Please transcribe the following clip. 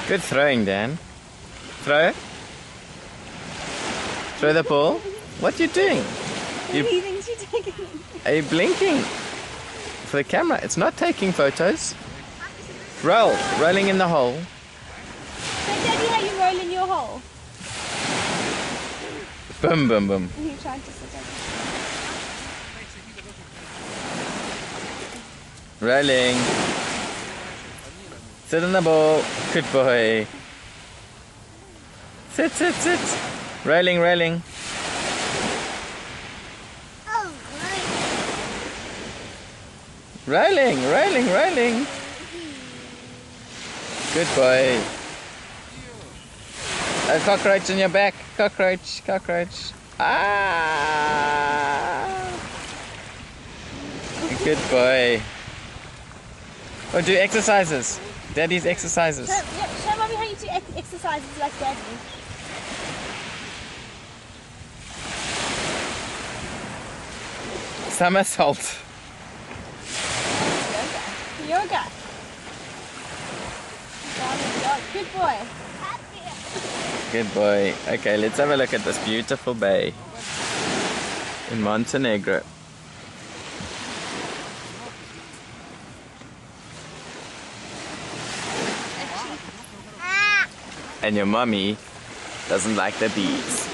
Good throwing, Dan. Throw. Throw the ball. What are you doing? Are you blinking? For the camera. It's not taking photos. Roll. Rolling in the hole. So Daddy, how you roll in your hole? Boom, boom, boom. Are you trying to sit down? Rolling. Sit on the ball. Good boy. Sit, sit, sit. Rolling, rolling. Oh, Rolling, rolling, rolling. Good boy. A cockroach on your back. Cockroach, cockroach. Ah! Good boy. Oh, do exercises. Daddy's exercises. Show Mommy how you do exercises like Daddy. Somersault. Yoga. Yoga. Down the dog. Good boy. Good boy. Okay, let's have a look at this beautiful bay in Montenegro. And your mommy doesn't like the bees.